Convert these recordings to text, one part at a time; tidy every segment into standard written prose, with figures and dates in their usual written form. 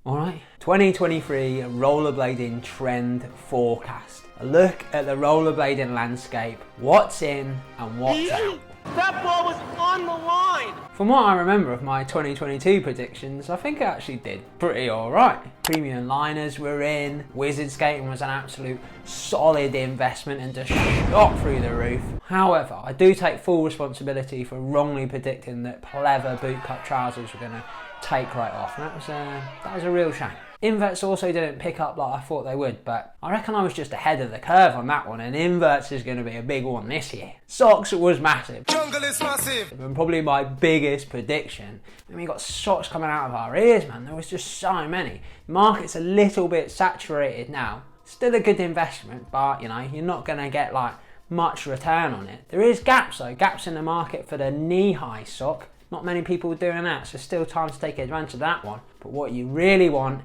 Alright, 2023 rollerblading trend forecast. A look at the rollerblading landscape, what's in and what's out. That ball was on the line! From what I remember of my 2022 predictions, I think it actually did pretty alright. Premium liners were in, wizard skating was an absolute solid investment and just shot through the roof. However, I do take full responsibility for wrongly predicting that pleather bootcut trousers were going to take right off. And that was a real shame. Inverts also didn't pick up like I thought they would, but I reckon I was just ahead of the curve on that one, and inverts is going to be a big one this year. Socks was massive. Jungle is massive. And probably my biggest prediction. I mean, we got socks coming out of our ears, man. There was just so many. The market's a little bit saturated now. Still a good investment, but you know, you're not going to get like much return on it. There is gaps though, gaps in the market for the knee-high sock. Not many people are doing that, so still time to take advantage of that one. But what you really want,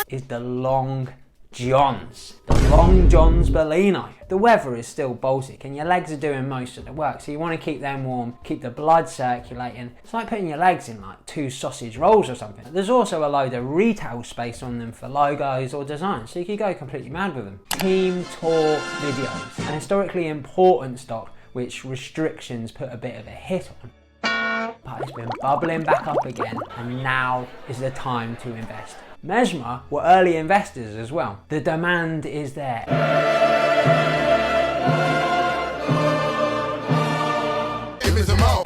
is the long johns. The long johns Bellino. The weather is still Baltic and your legs are doing most of the work, so you want to keep them warm, keep the blood circulating. It's like putting your legs in like 2 sausage rolls or something. There's also a load of retail space on them for logos or designs, so you could go completely mad with them. Team tour videos, an historically important stock which restrictions put a bit of a hit on. But it's been bubbling back up again, and now is the time to invest. Mesmer were early investors as well. The demand is there.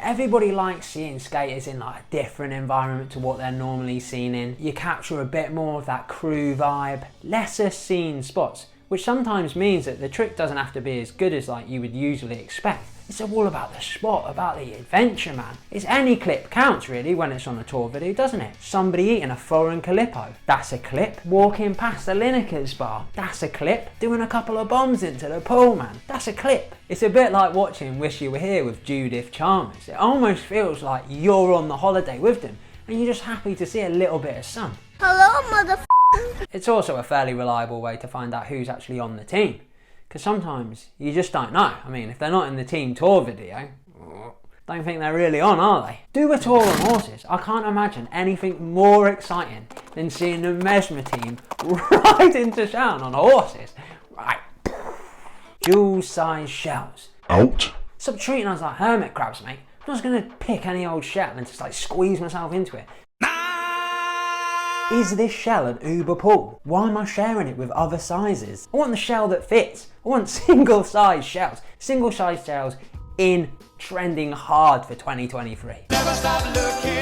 Everybody likes seeing skaters in like a different environment to what they're normally seen in. You capture a bit more of that crew vibe, lesser seen spots, which sometimes means that the trick doesn't have to be as good as like you would usually expect. It's all about the spot, about the adventure, man. It's any clip counts really when it's on a tour video, doesn't it? Somebody eating a foreign calippo, that's a clip. Walking past the Lineker's bar, that's a clip. Doing a couple of bombs into the pool, man, that's a clip. It's a bit like watching Wish You Were Here with Judith Chalmers. It almost feels like you're on the holiday with them and you're just happy to see a little bit of sun. Hello, motherfucker. It's also a fairly reliable way to find out who's actually on the team. Because sometimes you just don't know. I mean, if they're not in the team tour video, don't think they're really on, are they? Do a tour on horses. I can't imagine anything more exciting than seeing the Mesmer team ride into town on horses. Right. Dual size shells. Out. Stop treating us like hermit crabs, mate. I'm not just going to pick any old shell and just like squeeze myself into it. Is this shell an Uber pool? Why am I sharing it with other sizes? I want the shell that fits. I want single size shells. Single size shells in trending hard for 2023. Never stop looking.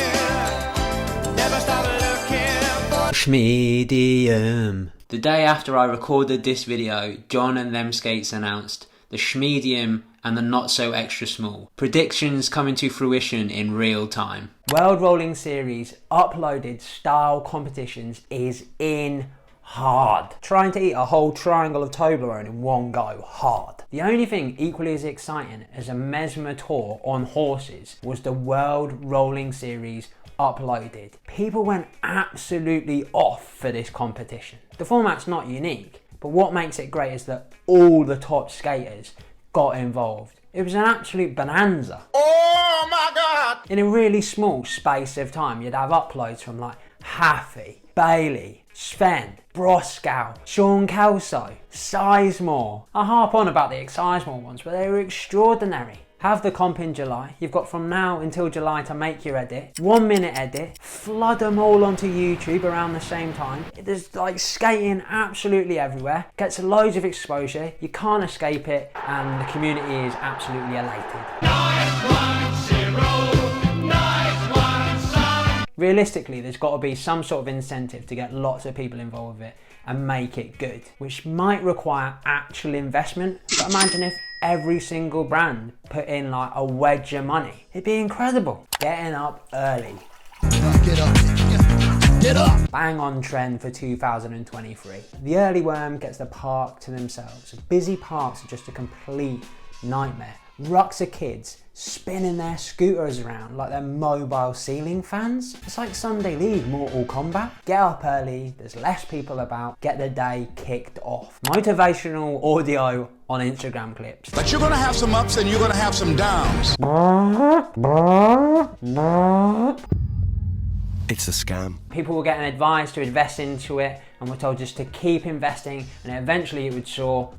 Never stop looking. SHMEDIUM. The day after I recorded this video, John and Them Skates announced the SHMEDIUM and the not so extra small. Predictions coming to fruition in real time. World Rolling Series uploaded style competitions is in hard. Trying to eat a whole triangle of Toblerone in one go, hard. The only thing equally as exciting as a Mesmer tour on horses was the World Rolling Series uploaded. People went absolutely off for this competition. The format's not unique, but what makes it great is that all the top skaters got involved. It was an absolute bonanza. Oh my God! In a really small space of time, you'd have uploads from like Haffey, Bailey, Sven, Broskow, Sean Kelso, Sizemore. I harp on about the Sizemore ones, but they were extraordinary. Have the comp in July. You've got from now until July to make your edit. 1 minute edit. Flood them all onto YouTube around the same time. There's like skating absolutely everywhere. Gets loads of exposure. You can't escape it. And the community is absolutely elated. Realistically, there's got to be some sort of incentive to get lots of people involved with it and make it good, which might require actual investment. But imagine if every single brand put in like a wedge of money. It'd be incredible. Getting up early. Get up. Get up. Bang on trend for 2023. The early worm gets the park to themselves. Busy parks are just a complete nightmare. Rucks of kids spinning their scooters around like they're mobile ceiling fans. It's like Sunday League Mortal Kombat. Get up early, there's less people about, get the day kicked off. Motivational audio on Instagram clips. But you're gonna have some ups and you're gonna have some downs. It's a scam. People were getting advised to invest into it and were told just to keep investing, and eventually it would soar.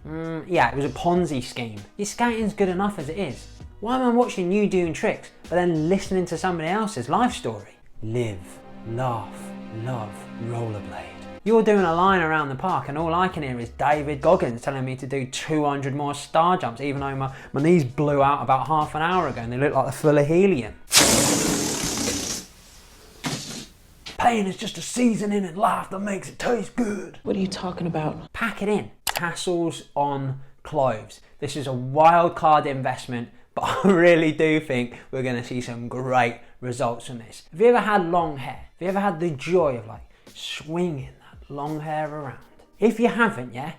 Yeah, it was a Ponzi scheme. Your skating's good enough as it is. Why am I watching you doing tricks but then listening to somebody else's life story? Live, laugh, love, rollerblade. You're doing a line around the park and all I can hear is David Goggins telling me to do 200 more star jumps, even though my knees blew out about half an hour ago and they look like they're full of helium. Pain is just a seasoning in life that makes it taste good. What are you talking about? Pack it in. Tassels on clothes. This is a wild card investment, but I really do think we're going to see some great results from this. Have you ever had long hair? Have you ever had the joy of like swinging that long hair around? If you haven't, yeah,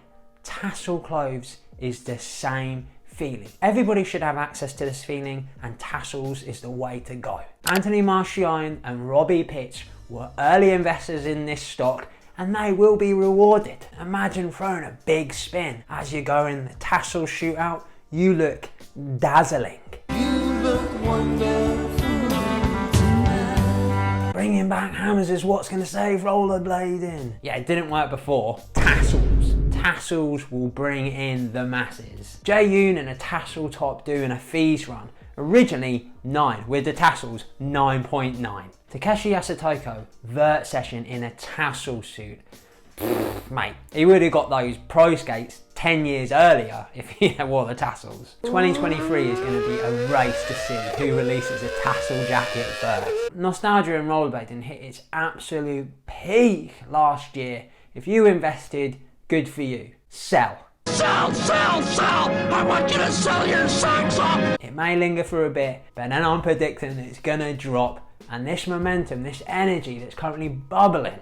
tassel clothes is the same feeling. Everybody should have access to this feeling, and tassels is the way to go. Anthony Marchionne and Robbie Pitts were early investors in this stock, and they will be rewarded. Imagine throwing a big spin as you go in the tassel shootout. You look dazzling. You look wonderful tonight. Bringing back hammers is what's going to save rollerblading. Yeah, it didn't work before. Tassels. Tassels will bring in the masses. Jae-yoon in a tassel top doing a fees run. Originally 9, with the tassels 9.9. Takeshi Yasutoko, vert session in a tassel suit. Mate, he would have got those pro skates 10 years earlier if he had wore the tassels. 2023 is going to be a race to see who releases a tassel jacket first. Nostalgia in rollerblading hit its absolute peak last year. If you invested, good for you. Sell. Sell, sell, sell! I want you to sell your socks off! It may linger for a bit, but then I'm predicting it's gonna drop, and this momentum, this energy that's currently bubbling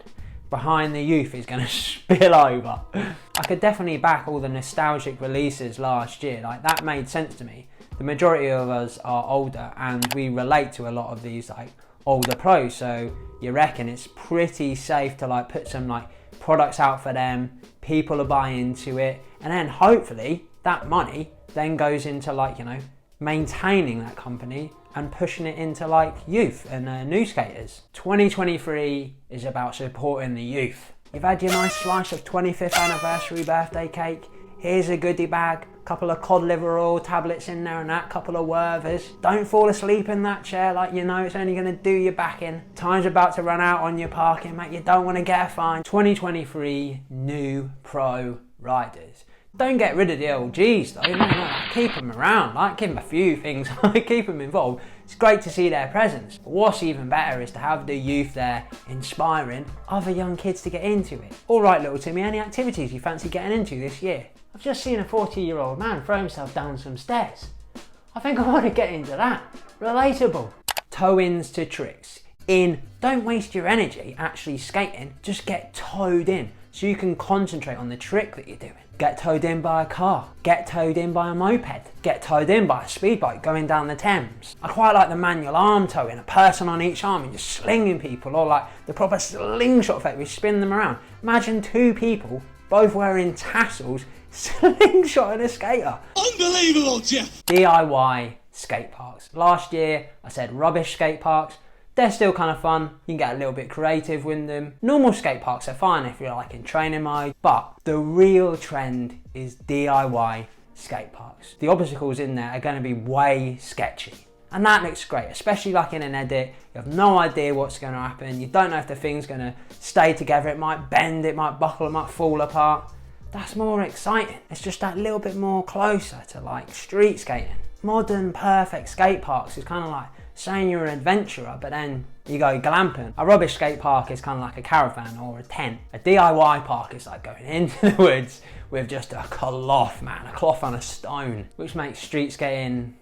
behind the youth is gonna spill over. I could definitely back all the nostalgic releases last year, like that made sense to me. The majority of us are older and we relate to a lot of these like older pros, so you reckon it's pretty safe to like put some like products out for them, people are buying into it, and then hopefully that money then goes into like, you know, maintaining that company and pushing it into like youth and new skaters. 2023 is about supporting the youth. You've had your nice slice of 25th anniversary birthday cake. Here's a goodie bag, couple of cod liver oil tablets in there and that, couple of Werthers. Don't fall asleep in that chair like you know it's only gonna do your back in. Time's about to run out on your parking, mate, you don't wanna get a fine. 2023 new pro riders. Don't get rid of the LGs though, no, keep them around, like give them a few things, keep them involved. It's great to see their presence, but what's even better is to have the youth there inspiring other young kids to get into it. Alright little Timmy, any activities you fancy getting into this year? I've just seen a 40-year-old man throw himself down some stairs. I think I want to get into that. Relatable. Toe-ins to tricks. Don't waste your energy actually skating, just get towed in so you can concentrate on the trick that you're doing. Get towed in by a car, get towed in by a moped, get towed in by a speedboat going down the Thames. I quite like the manual arm towing, a person on each arm and just slinging people, or like the proper slingshot effect, we spin them around. Imagine 2 people, both wearing tassels, slingshotting a skater. Unbelievable, Jeff! DIY skate parks. Last year I said rubbish skate parks. They're still kind of fun, you can get a little bit creative with them. Normal skate parks are fine if you're like in training mode, but the real trend is DIY skate parks. The obstacles in there are going to be way sketchy. And that looks great, especially like in an edit. You have no idea what's going to happen, you don't know if the thing's going to stay together, it might bend, it might buckle, it might fall apart. That's more exciting. It's just that little bit more closer to like street skating. Modern perfect skate parks is kind of like saying you're an adventurer, but then you go glamping. A rubbish skate park is kind of like a caravan or a tent. A DIY park is like going into the woods with just a cloth, man, a cloth on a stone, which makes street skating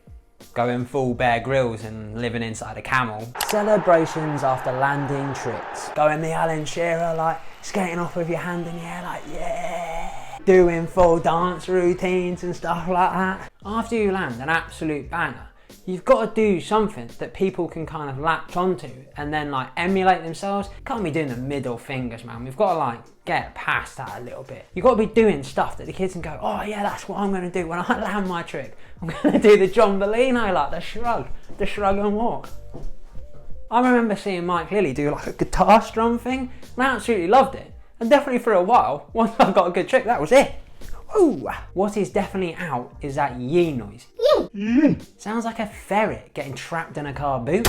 going full Bear Grylls and living inside a camel. Celebrations after landing tricks. Going the Alan Shearer, like skating off with your hand in the air, like yeah. Doing full dance routines and stuff like that. After you land an absolute banger, you've got to do something that people can kind of latch onto and then like emulate themselves. Can't be doing the middle fingers, man. We've got to like get past that a little bit. You've got to be doing stuff that the kids can go, oh yeah, that's what I'm going to do when I land my trick. I'm going to do the John Bellino, like the shrug and walk. I remember seeing Mike Lilly do like a guitar strum thing, and I absolutely loved it. And definitely for a while, once I got a good trick, that was it. Woo! What is definitely out is that YEEE noise. Sounds like a ferret getting trapped in a car boot.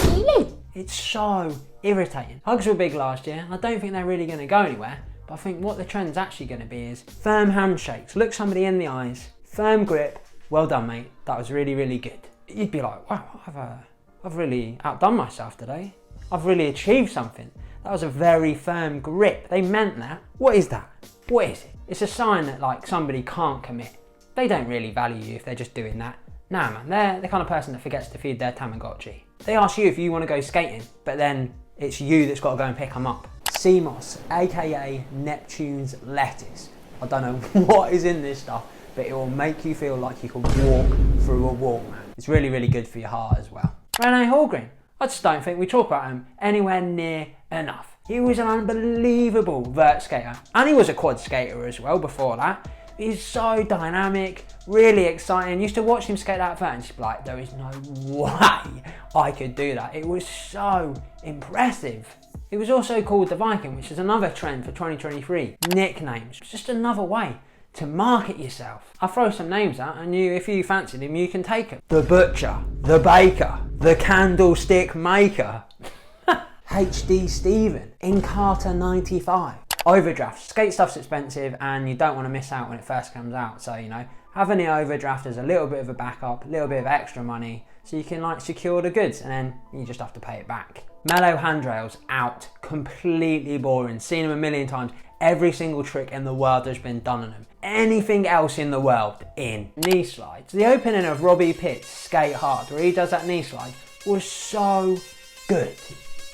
It's so irritating. Hugs were big last year, and I don't think they're really going to go anywhere. But I think what the trend's actually going to be is firm handshakes. Look somebody in the eyes, firm grip. Well done, mate. That was really, really good. You'd be like, wow, I've really outdone myself today. I've really achieved something. That was a very firm grip. They meant that. What is that? What is it? It's a sign that like somebody can't commit. They don't really value you if they're just doing that. Nah, man, they're the kind of person that forgets to feed their Tamagotchi. They ask you if you want to go skating, but then it's you that's got to go and pick them up. CMOS, aka Neptune's lettuce. I don't know what is in this stuff, but it will make you feel like you can walk through a wall, man. It's really, really good for your heart as well. RENE HULGREEN. I just don't think we talk about him anywhere near enough. He was an unbelievable vert skater, and he was a quad skater as well before that. He's so dynamic, really exciting. Used to watch him skate that vert and just be like, there is no way I could do that. It was so impressive. He was also called the Viking, which is another trend for 2023. Nicknames, just another way to market yourself. I'll throw some names out and if you fancied him, you can take him. The Butcher, the Baker, the Candlestick Maker, HD Steven, Incarter 95. Overdrafts. Skate stuff's expensive and you don't want to miss out when it first comes out. So, you know, having the overdraft as a little bit of a backup, a little bit of extra money, so you can like secure the goods and then you just have to pay it back. Mellow handrails, out. Completely boring. Seen them a million times. Every single trick in the world has been done on them. Anything else in the world, in. Knee slides. The opening of Robbie Pitt's Skate Hard, where he does that knee slide, was so good.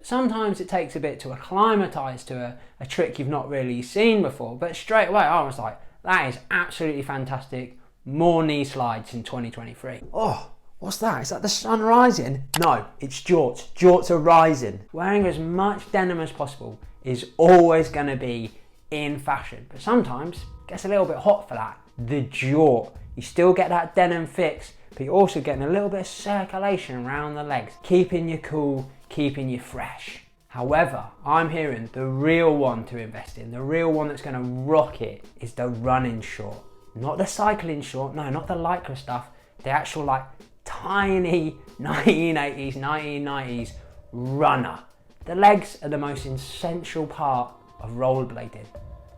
Sometimes it takes a bit to acclimatise to a trick you've not really seen before, but straight away I was like, that is absolutely fantastic. More knee slides in 2023. Oh, what's that? Is that the sun rising? No, it's jorts. Jorts are rising. Wearing as much denim as possible is always going to be in fashion, but sometimes it gets a little bit hot for that. The jort. You still get that denim fix, but you're also getting a little bit of circulation around the legs, keeping you cool, keeping you fresh. However, I'm hearing the real one to invest in, the real one that's going to rock it, is the running short. Not the cycling short, no, not the Lycra stuff, the actual like tiny 1980s, 1990s runner. The legs are the most essential part of rollerblading.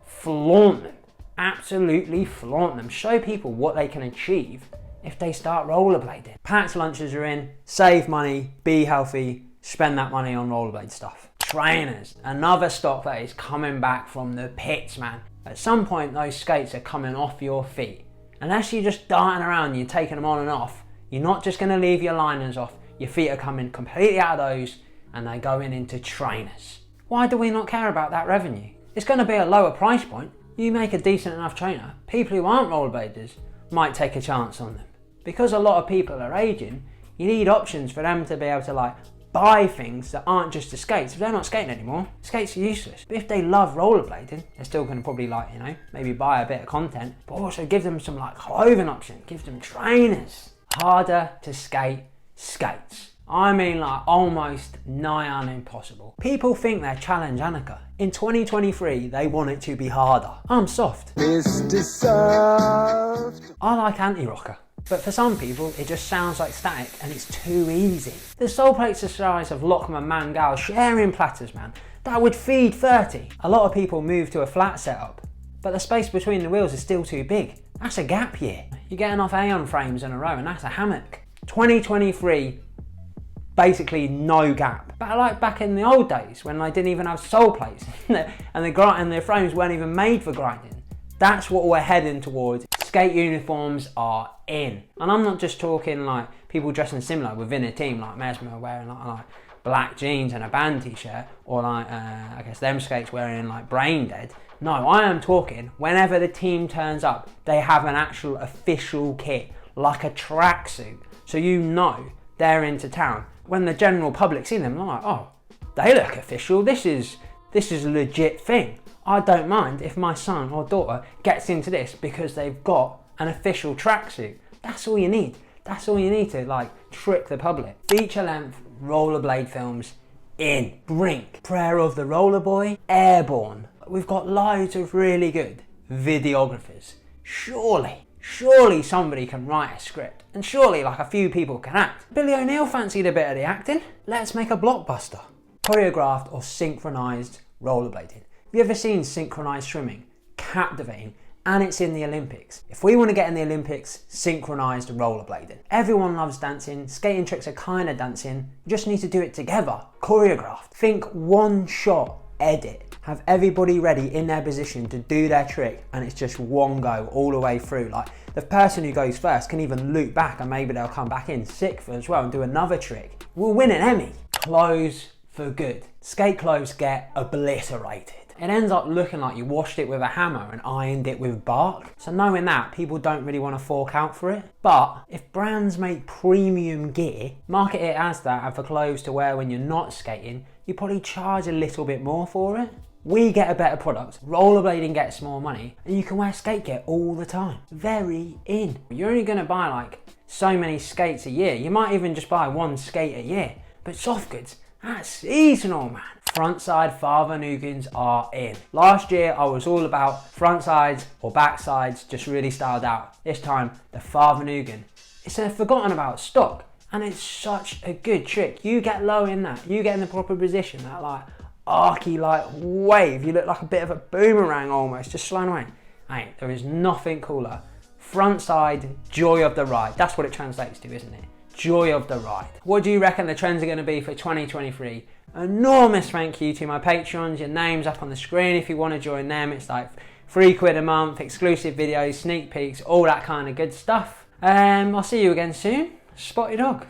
Flaunt them, absolutely flaunt them. Show people what they can achieve if they start rollerblading. Packed lunches are in, save money, be healthy, spend that money on rollerblade stuff. Trainers, another stock that is coming back from the pits, man. At some point those skates are coming off your feet. Unless you're just darting around and you're taking them on and off, you're not just going to leave your liners off. Your feet are coming completely out of those and they're going into trainers. Why do we not care about that revenue? It's going to be a lower price point. You make a decent enough trainer, people who aren't rollerbladers might take a chance on them. Because a lot of people are aging, you need options for them to be able to like buy things that aren't just the skates. If they're not skating anymore, skates are useless. But if they love rollerblading, they're still going to probably like, you know, maybe buy a bit of content, but also give them some like clothing options, give them trainers. Harder to skate skates. I mean like almost nigh on impossible. People think they're Challenge Annika. In 2023, they want it to be harder. I'm soft. Mr. Soft. I like anti-rocker. But for some people, it just sounds like static and it's too easy. The sole plates the size of Lockman Mangal sharing platters, man. That would feed 30. A lot of people move to a flat setup, but the space between the wheels is still too big. That's a gap year. You get enough Aeon frames in a row and that's a hammock. 2023, basically no gap. But like back in the old days when they didn't even have sole plates and the frames weren't even made for grinding. That's what we're heading towards. Skate uniforms are in. And I'm not just talking like people dressing similar within a team, like Mesmer wearing like black jeans and a band t-shirt, or like I guess them skates wearing like Brain Dead. No, I am talking whenever the team turns up, they have an actual official kit, like a tracksuit, so you know they're into town. When the general public see them, they're like, oh, they look official. This is a legit thing. I don't mind if my son or daughter gets into this because they've got an official tracksuit. That's all you need. That's all you need to like trick the public. Feature length rollerblade films in. Brink, Prayer of the Roller Boy, Airborne. We've got loads of really good videographers. Surely somebody can write a script, and surely like a few people can act. Billy O'Neill fancied a bit of the acting. Let's make a blockbuster. Choreographed or synchronised rollerblading. Have you ever seen synchronised swimming? Captivating, and it's in the Olympics. If we want to get in the Olympics, synchronised rollerblading. Everyone loves dancing, skating tricks are kind of dancing, you just need to do it together. Choreographed. Think one shot edit. Have everybody ready in their position to do their trick, and it's just one go all the way through. Like the person who goes first can even loop back and maybe they'll come back in sixth as well and do another trick. We'll win an Emmy. Clothes for good. Skate clothes get obliterated. It ends up looking like you washed it with a hammer and ironed it with bark. So knowing that, people don't really want to fork out for it. But if brands make premium gear, market it as that and for clothes to wear when you're not skating, you probably charge a little bit more for it. We get a better product, rollerblading gets more money, and you can wear skate gear all the time. Very in. You're only going to buy like so many skates a year. You might even just buy one skate a year. But soft goods, that's seasonal, man. Frontside FAHRVERGNUGENS are in. Last year I was all about front sides or back sides, just really styled out. This time the FAHRVERGNUGEN. It's a forgotten about stock and it's such a good trick. You get low in that, you get in the proper position, that like arky like wave. You look like a bit of a boomerang almost, just sliding away. Hey, there is nothing cooler. Frontside, joy of the ride. That's what it translates to, isn't it? Joy of the ride. What do you reckon the trends are going to be for 2023? Enormous thank you to my patrons. Your name's up on the screen if you want to join them. It's like £3 a month, exclusive videos, sneak peeks, all that kind of good stuff. I'll see you again soon. Spotty Dog.